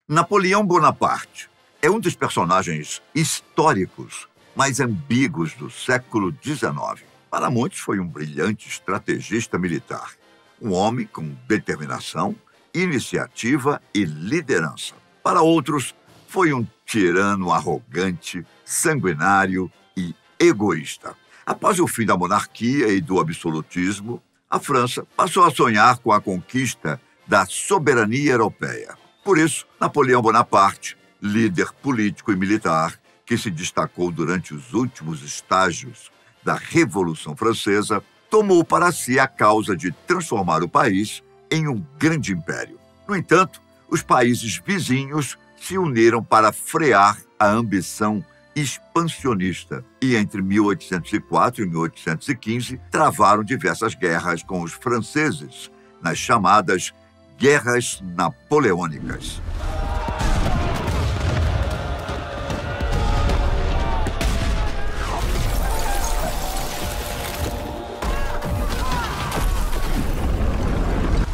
Napoleão Bonaparte é um dos personagens históricos mais ambíguos do século XIX. Para muitos, foi um brilhante estrategista militar, um homem com determinação, iniciativa e liderança. Para outros, foi um tirano arrogante, sanguinário e egoísta. Após o fim da monarquia e do absolutismo, a França passou a sonhar com a conquista da soberania europeia. Por isso, Napoleão Bonaparte, líder político e militar que se destacou durante os últimos estágios da Revolução Francesa, tomou para si a causa de transformar o país em um grande império. No entanto, os países vizinhos se uniram para frear a ambição expansionista e, entre 1804 e 1815, travaram diversas guerras com os franceses, nas chamadas Guerras Napoleônicas.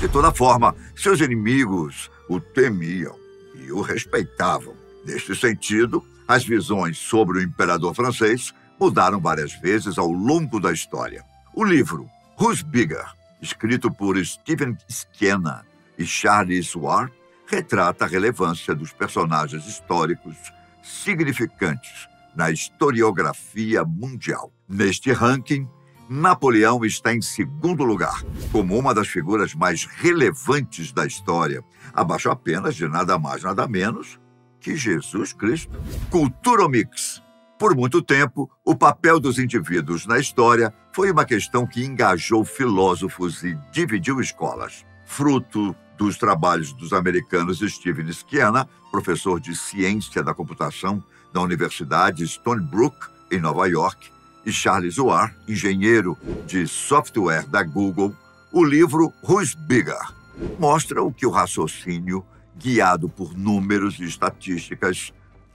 De toda forma, seus inimigos o temiam e o respeitavam. Neste sentido, as visões sobre o imperador francês mudaram várias vezes ao longo da história. O livro Who's Bigger, escrito por Stephen Schiena e Charles Ward, retrata a relevância dos personagens históricos significantes na historiografia mundial. Neste ranking, Napoleão está em segundo lugar, como uma das figuras mais relevantes da história, abaixo apenas de nada mais, nada menos que Jesus Cristo. Cultura Mix. Por muito tempo, o papel dos indivíduos na história foi uma questão que engajou filósofos e dividiu escolas. Fruto dos trabalhos dos americanos Stephen Schiena, professor de ciência da computação da Universidade Stony Brook, em Nova York, e Charles Ward, engenheiro de software da Google, o livro Who's Bigger mostra o que o raciocínio, guiado por números e estatísticas,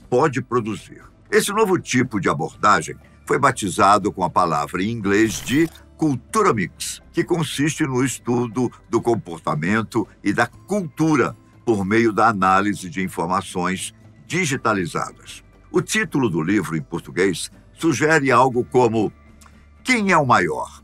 pode produzir. Esse novo tipo de abordagem foi batizado com a palavra em inglês de Cultura Mix, que consiste no estudo do comportamento e da cultura por meio da análise de informações digitalizadas. O título do livro, em português, sugere algo como Quem é o maior?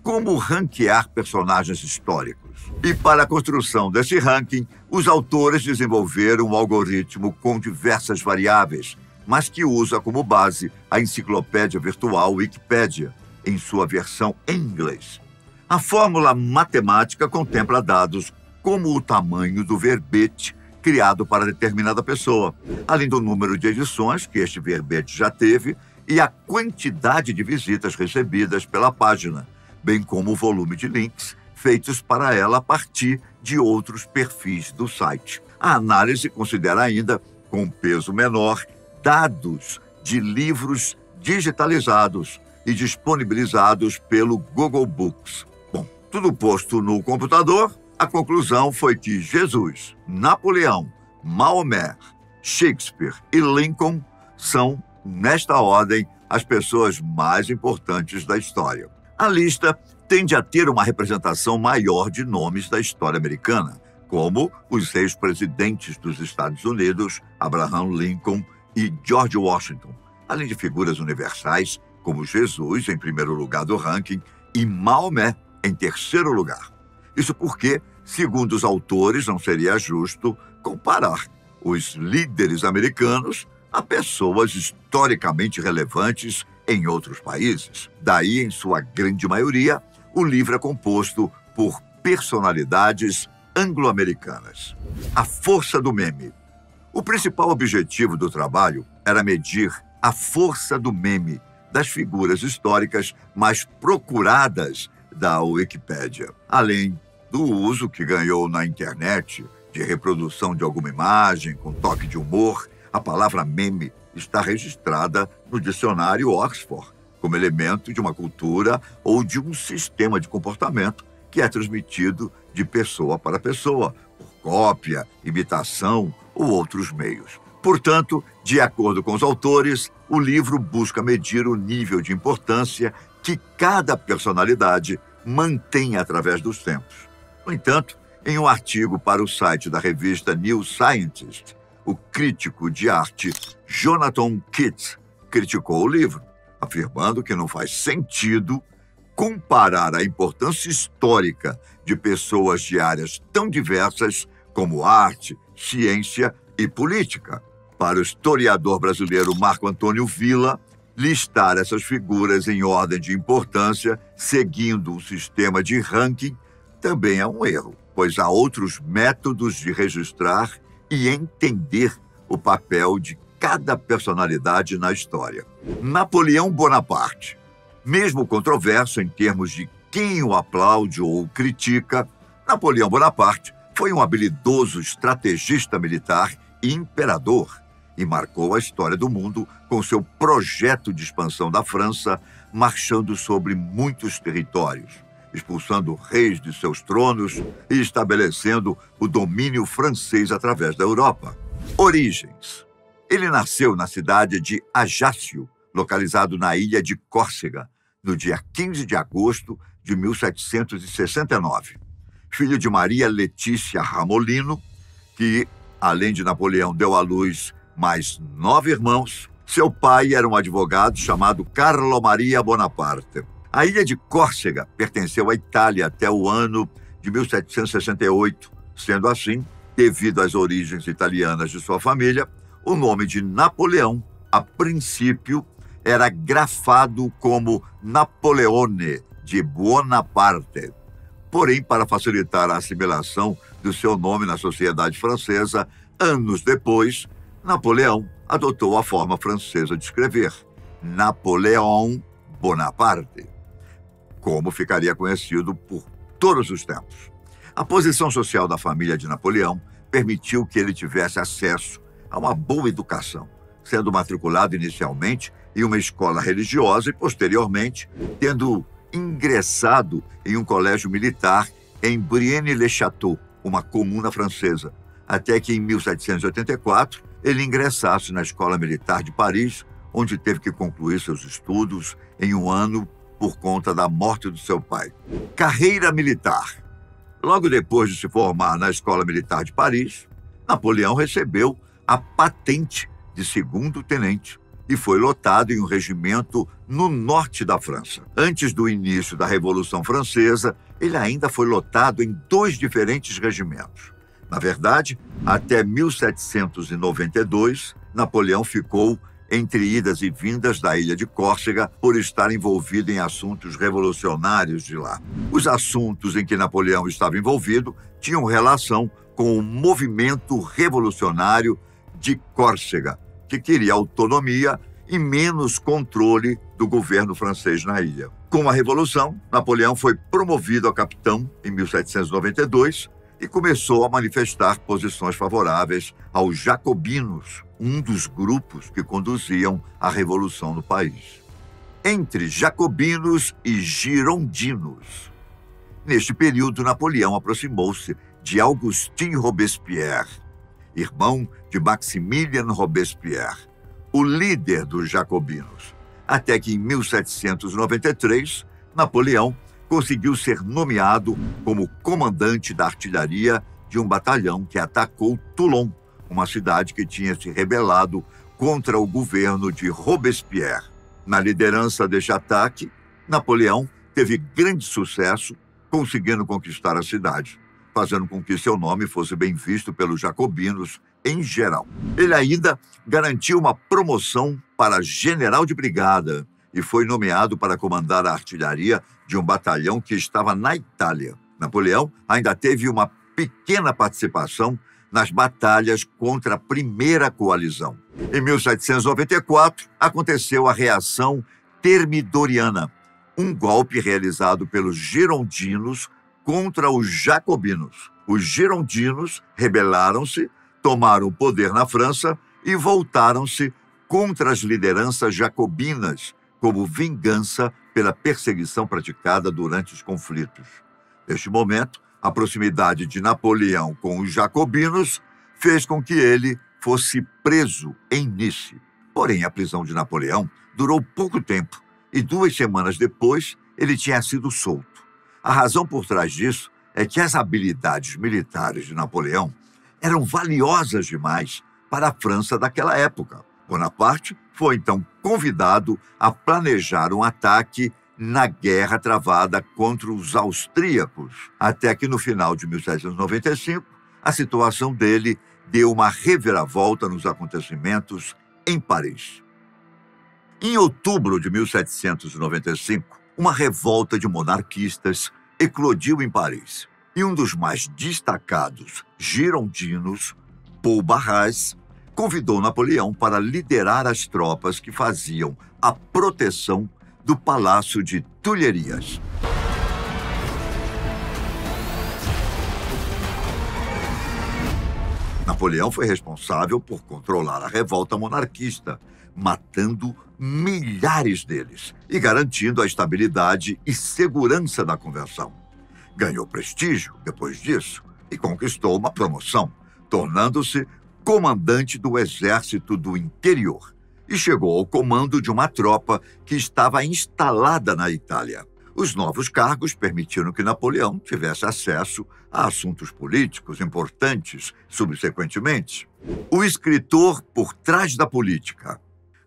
Como ranquear personagens históricos? E para a construção desse ranking, os autores desenvolveram um algoritmo com diversas variáveis, mas que usa como base a enciclopédia virtual Wikipédia, em sua versão em inglês. A fórmula matemática contempla dados como o tamanho do verbete criado para determinada pessoa, além do número de edições que este verbete já teve e a quantidade de visitas recebidas pela página, bem como o volume de links feitos para ela a partir de outros perfis do site. A análise considera ainda, com peso menor, dados de livros digitalizados e disponibilizados pelo Google Books. Bom, tudo posto no computador, a conclusão foi que Jesus, Napoleão, Maomé, Shakespeare e Lincoln são, nesta ordem, as pessoas mais importantes da história. A lista tende a ter uma representação maior de nomes da história americana, como os ex-presidentes dos Estados Unidos, Abraham Lincoln e George Washington, além de figuras universais como Jesus, em primeiro lugar do ranking, e Maomé, em terceiro lugar. Isso porque, segundo os autores, não seria justo comparar os líderes americanos a pessoas historicamente relevantes em outros países. Daí, em sua grande maioria, o livro é composto por personalidades anglo-americanas. A força do meme. O principal objetivo do trabalho era medir a força do meme das figuras históricas mais procuradas da Wikipédia, além do uso que ganhou na internet de reprodução de alguma imagem com toque de humor. A palavra meme está registrada no dicionário Oxford como elemento de uma cultura ou de um sistema de comportamento que é transmitido de pessoa para pessoa, por cópia, imitação ou outros meios. Portanto, de acordo com os autores, o livro busca medir o nível de importância que cada personalidade mantém através dos tempos. No entanto, em um artigo para o site da revista New Scientist, o crítico de arte Jonathan Keats criticou o livro, afirmando que não faz sentido comparar a importância histórica de pessoas de áreas tão diversas como arte, ciência e política. Para o historiador brasileiro Marco Antônio Villa, listar essas figuras em ordem de importância, seguindo um sistema de ranking, também é um erro, pois há outros métodos de registrar e entender o papel de cada personalidade na história. Napoleão Bonaparte. Mesmo controverso em termos de quem o aplaude ou o critica, Napoleão Bonaparte foi um habilidoso estrategista militar e imperador e marcou a história do mundo com seu projeto de expansão da França, marchando sobre muitos territórios, expulsando reis de seus tronos e estabelecendo o domínio francês através da Europa. Origens. Ele nasceu na cidade de Ajaccio, localizado na ilha de Córcega, no dia 15 de agosto de 1769. Filho de Maria Letícia Ramolino, que, além de Napoleão, deu à luz mais 9 irmãos, seu pai era um advogado chamado Carlo Maria Bonaparte. A ilha de Córcega pertenceu à Itália até o ano de 1768. Sendo assim, devido às origens italianas de sua família, o nome de Napoleão, a princípio, era grafado como Napoleone de Bonaparte. Porém, para facilitar a assimilação do seu nome na sociedade francesa, anos depois, Napoleão adotou a forma francesa de escrever, Napoléon Bonaparte, como ficaria conhecido por todos os tempos. A posição social da família de Napoleão permitiu que ele tivesse acesso a uma boa educação, sendo matriculado inicialmente em uma escola religiosa e, posteriormente, tendo ingressado em um colégio militar em Brienne-le-Château, uma comuna francesa, até que, em 1784, ele ingressasse na Escola Militar de Paris, onde teve que concluir seus estudos em um ano por conta da morte do seu pai. Carreira militar. Logo depois de se formar na Escola Militar de Paris, Napoleão recebeu a patente de segundo tenente e foi lotado em um regimento no norte da França. Antes do início da Revolução Francesa, ele ainda foi lotado em 2 diferentes regimentos. Na verdade, até 1792, Napoleão ficou entre idas e vindas da ilha de Córcega por estar envolvido em assuntos revolucionários de lá. Os assuntos em que Napoleão estava envolvido tinham relação com o movimento revolucionário de Córcega, que queria autonomia e menos controle do governo francês na ilha. Com a Revolução, Napoleão foi promovido a capitão em 1792 e começou a manifestar posições favoráveis aos jacobinos, um dos grupos que conduziam a Revolução no país. Entre jacobinos e girondinos. Neste período, Napoleão aproximou-se de Augustin Robespierre, irmão de Maximilien Robespierre, o líder dos jacobinos, até que em 1793, Napoleão conseguiu ser nomeado como comandante da artilharia de um batalhão que atacou Toulon, uma cidade que tinha se rebelado contra o governo de Robespierre. Na liderança deste ataque, Napoleão teve grande sucesso, conseguindo conquistar a cidade, fazendo com que seu nome fosse bem visto pelos jacobinos em geral. Ele ainda garantiu uma promoção para general de brigada e foi nomeado para comandar a artilharia de um batalhão que estava na Itália. Napoleão ainda teve uma pequena participação nas batalhas contra a Primeira Coalizão. Em 1794, aconteceu a Reação Termidoriana, um golpe realizado pelos girondinos contra os jacobinos. Os girondinos rebelaram-se, tomaram o poder na França e voltaram-se contra as lideranças jacobinas, como vingança pela perseguição praticada durante os conflitos. Neste momento, a proximidade de Napoleão com os jacobinos fez com que ele fosse preso em Nice. Porém, a prisão de Napoleão durou pouco tempo e 2 semanas depois ele tinha sido solto. A razão por trás disso é que as habilidades militares de Napoleão eram valiosas demais para a França daquela época. Bonaparte foi então convidado a planejar um ataque na guerra travada contra os austríacos, até que no final de 1795, a situação dele deu uma reviravolta nos acontecimentos em Paris. Em outubro de 1795, uma revolta de monarquistas eclodiu em Paris, e um dos mais destacados girondinos, Paul Barras, convidou Napoleão para liderar as tropas que faziam a proteção do Palácio de Tulherías. Napoleão foi responsável por controlar a revolta monarquista, matando milhares deles e garantindo a estabilidade e segurança da conversão. Ganhou prestígio depois disso e conquistou uma promoção, tornando-se comandante do Exército do Interior, e chegou ao comando de uma tropa que estava instalada na Itália. Os novos cargos permitiram que Napoleão tivesse acesso a assuntos políticos importantes subsequentemente. O escritor por trás da política.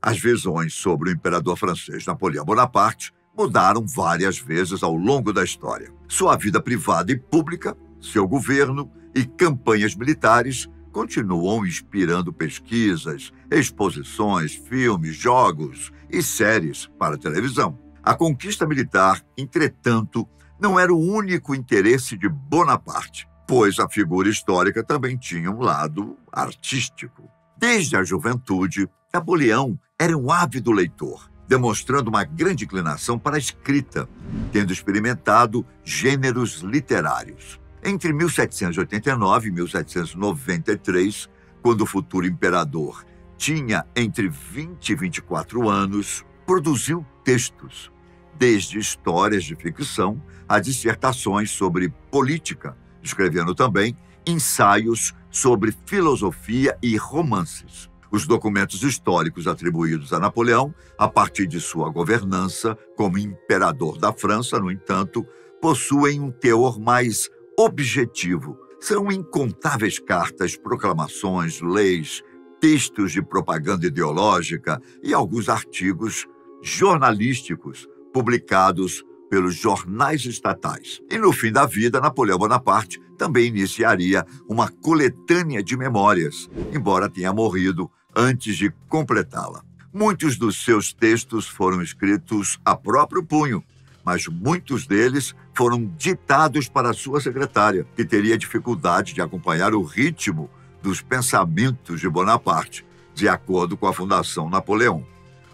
As visões sobre o imperador francês Napoleão Bonaparte mudaram várias vezes ao longo da história. Sua vida privada e pública, seu governo e campanhas militares continuam inspirando pesquisas, exposições, filmes, jogos e séries para a televisão. A conquista militar, entretanto, não era o único interesse de Bonaparte, pois a figura histórica também tinha um lado artístico. Desde a juventude, Napoleão era um ávido leitor, demonstrando uma grande inclinação para a escrita, tendo experimentado gêneros literários. Entre 1789 e 1793, quando o futuro imperador tinha entre 20 e 24 anos, produziu textos, desde histórias de ficção a dissertações sobre política, escrevendo também ensaios sobre filosofia e romances. Os documentos históricos atribuídos a Napoleão, a partir de sua governança como imperador da França, no entanto, possuem um teor mais objetivo. São incontáveis cartas, proclamações, leis, textos de propaganda ideológica e alguns artigos jornalísticos publicados pelos jornais estatais. E no fim da vida, Napoleão Bonaparte também iniciaria uma coletânea de memórias, embora tenha morrido antes de completá-la. Muitos dos seus textos foram escritos a próprio punho, mas muitos deles foram ditados para sua secretária, que teria dificuldade de acompanhar o ritmo dos pensamentos de Bonaparte, de acordo com a Fundação Napoleão.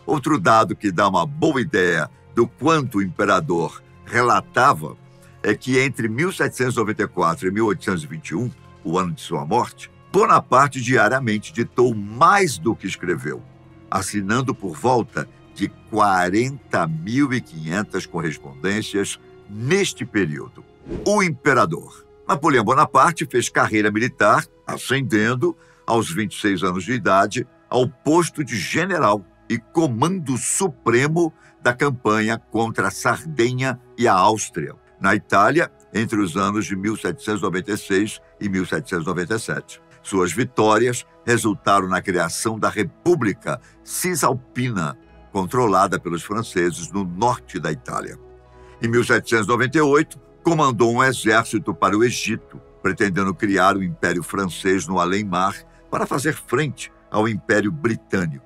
Outro dado que dá uma boa ideia do quanto o imperador relatava é que entre 1794 e 1821, o ano de sua morte, Bonaparte diariamente ditou mais do que escreveu, assinando por volta de 40.500 correspondências neste período. O imperador Napoleão Bonaparte fez carreira militar, ascendendo, aos 26 anos de idade, ao posto de general e comando supremo da campanha contra a Sardenha e a Áustria, na Itália, entre os anos de 1796 e 1797. Suas vitórias resultaram na criação da República Cisalpina, controlada pelos franceses no norte da Itália. Em 1798, comandou um exército para o Egito, pretendendo criar o Império Francês no além-mar para fazer frente ao Império Britânico.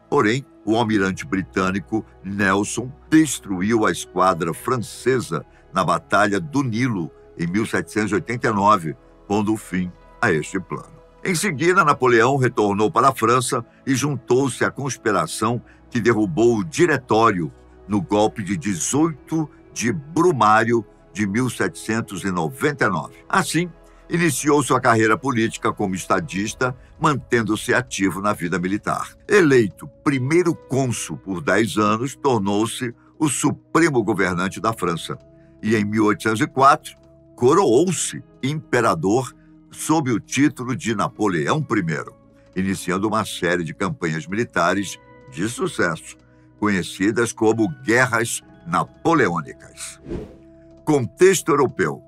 Porém, o almirante britânico Nelson destruiu a esquadra francesa na Batalha do Nilo, em 1789, pondo fim a este plano. Em seguida, Napoleão retornou para a França e juntou-se à conspiração que derrubou o Diretório no golpe de 18 de Brumário de 1799. Assim, iniciou sua carreira política como estadista, mantendo-se ativo na vida militar. Eleito primeiro cônsul por 10 anos, tornou-se o supremo governante da França. E em 1804, coroou-se imperador sob o título de Napoleão I, iniciando uma série de campanhas militares de sucesso, conhecidas como Guerras Napoleônicas. Contexto europeu.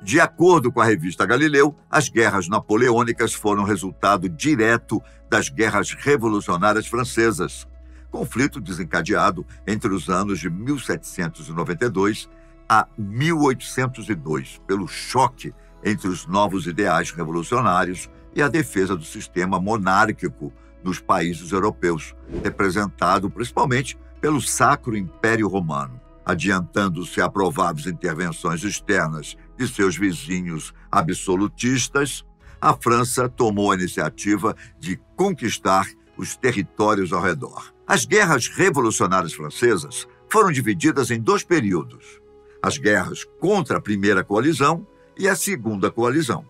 De acordo com a revista Galileu, as guerras napoleônicas foram resultado direto das guerras revolucionárias francesas, conflito desencadeado entre os anos de 1792 a 1802, pelo choque entre os novos ideais revolucionários e a defesa do sistema monárquico nos países europeus, representado principalmente pelo Sacro Império Romano. Adiantando-se a prováveis intervenções externas de seus vizinhos absolutistas, a França tomou a iniciativa de conquistar os territórios ao redor. As guerras revolucionárias francesas foram divididas em 2 períodos: as guerras contra a Primeira Coalizão e a Segunda Coalizão.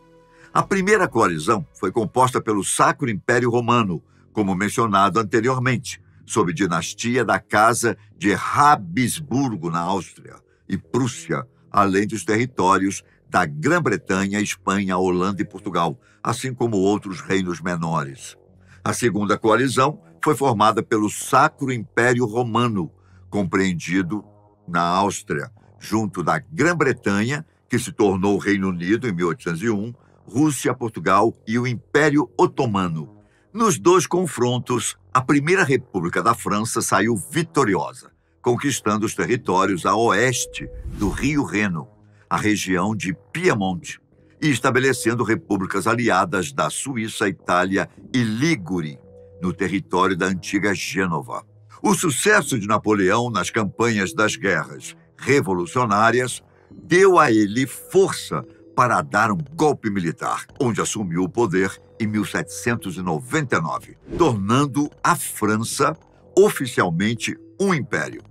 A Primeira Coalizão foi composta pelo Sacro Império Romano, como mencionado anteriormente, sob dinastia da Casa de Habsburgo na Áustria e Prússia, além dos territórios da Grã-Bretanha, Espanha, Holanda e Portugal, assim como outros reinos menores. A Segunda Coalizão foi formada pelo Sacro Império Romano, compreendido na Áustria, junto da Grã-Bretanha, que se tornou Reino Unido em 1801, Rússia, Portugal e o Império Otomano. Nos 2 confrontos, a Primeira República da França saiu vitoriosa, conquistando os territórios a oeste do Rio Reno, a região de Piemonte, e estabelecendo repúblicas aliadas da Suíça, Itália e Ligure, no território da antiga Gênova. O sucesso de Napoleão nas campanhas das guerras revolucionárias deu a ele força para dar um golpe militar, onde assumiu o poder em 1799, tornando a França oficialmente um império.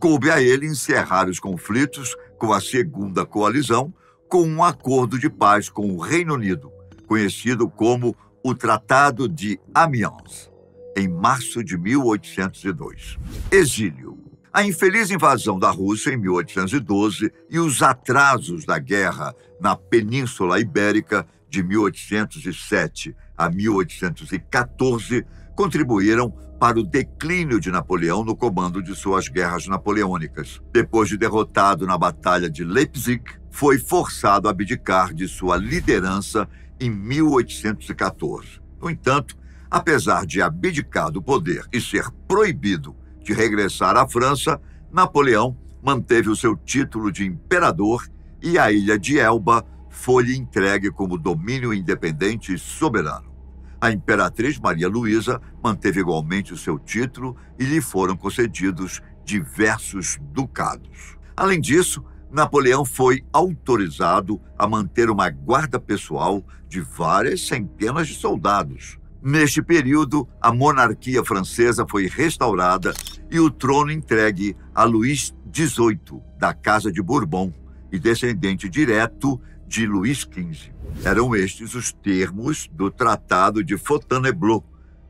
Coube a ele encerrar os conflitos com a Segunda Coalizão com um acordo de paz com o Reino Unido, conhecido como o Tratado de Amiens, em março de 1802. Exílio. A infeliz invasão da Rússia em 1812 e os atrasos da guerra na Península Ibérica de 1807 a 1814 contribuíram para o declínio de Napoleão no comando de suas guerras napoleônicas. Depois de derrotado na Batalha de Leipzig, foi forçado a abdicar de sua liderança em 1814. No entanto, apesar de abdicar do poder e ser proibido de regressar à França, Napoleão manteve o seu título de imperador e a ilha de Elba foi-lhe entregue como domínio independente e soberano. A imperatriz Maria Luísa manteve igualmente o seu título e lhe foram concedidos diversos ducados. Além disso, Napoleão foi autorizado a manter uma guarda pessoal de várias centenas de soldados. Neste período, a monarquia francesa foi restaurada e o trono entregue a Luís XVIII, da Casa de Bourbon, e descendente direto de Luís XV. Eram estes os termos do Tratado de Fontainebleau,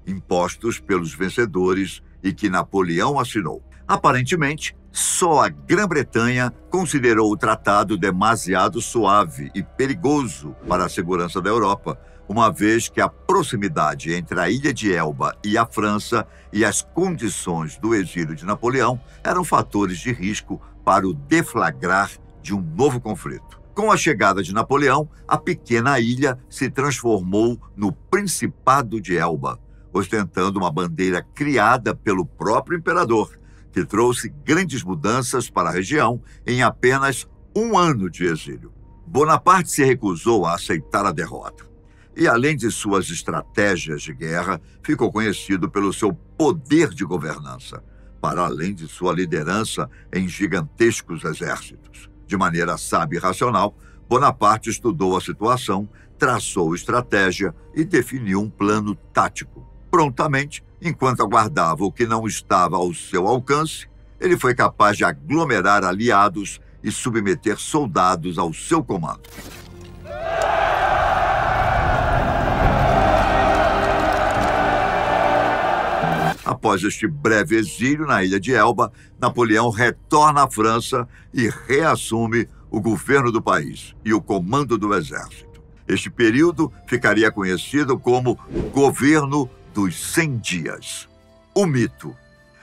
impostos pelos vencedores e que Napoleão assinou. Aparentemente, só a Grã-Bretanha considerou o tratado demasiado suave e perigoso para a segurança da Europa, uma vez que a proximidade entre a ilha de Elba e a França e as condições do exílio de Napoleão eram fatores de risco para o deflagrar de um novo conflito. Com a chegada de Napoleão, a pequena ilha se transformou no Principado de Elba, ostentando uma bandeira criada pelo próprio imperador, que trouxe grandes mudanças para a região em apenas 1 ano de exílio. Bonaparte se recusou a aceitar a derrota. E, além de suas estratégias de guerra, ficou conhecido pelo seu poder de governança, para além de sua liderança em gigantescos exércitos. De maneira sábia e racional, Bonaparte estudou a situação, traçou estratégia e definiu um plano tático. Prontamente, enquanto aguardava o que não estava ao seu alcance, ele foi capaz de aglomerar aliados e submeter soldados ao seu comando. Após este breve exílio na ilha de Elba, Napoleão retorna à França e reassume o governo do país e o comando do exército. Este período ficaria conhecido como Governo dos 100 Dias. O mito.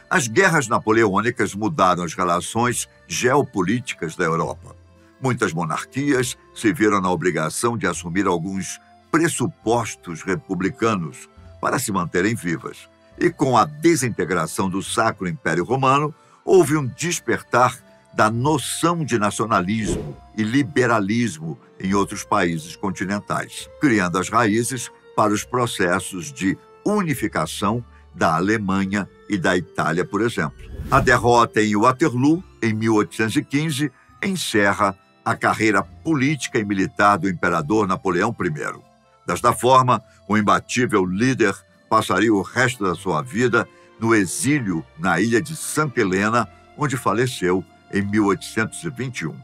As guerras napoleônicas mudaram as relações geopolíticas da Europa. Muitas monarquias se viram na obrigação de assumir alguns pressupostos republicanos para se manterem vivas. E com a desintegração do Sacro Império Romano, houve um despertar da noção de nacionalismo e liberalismo em outros países continentais, criando as raízes para os processos de unificação da Alemanha e da Itália, por exemplo. A derrota em Waterloo, em 1815, encerra a carreira política e militar do imperador Napoleão I. Desta forma, o imbatível líder passaria o resto da sua vida no exílio na ilha de Santa Helena, onde faleceu em 1821.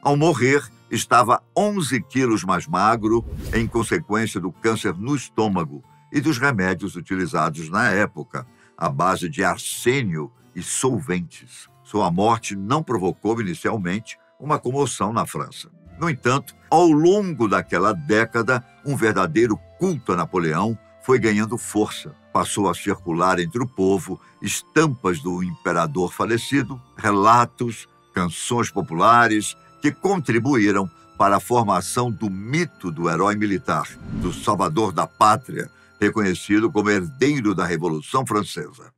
Ao morrer, estava 11 quilos mais magro em consequência do câncer no estômago e dos remédios utilizados na época, à base de arsênio e solventes. Sua morte não provocou inicialmente uma comoção na França. No entanto, ao longo daquela década, um verdadeiro culto a Napoleão foi ganhando força. Passou a circular entre o povo estampas do imperador falecido, relatos, canções populares que contribuíram para a formação do mito do herói militar, do salvador da pátria, reconhecido como herdeiro da Revolução Francesa.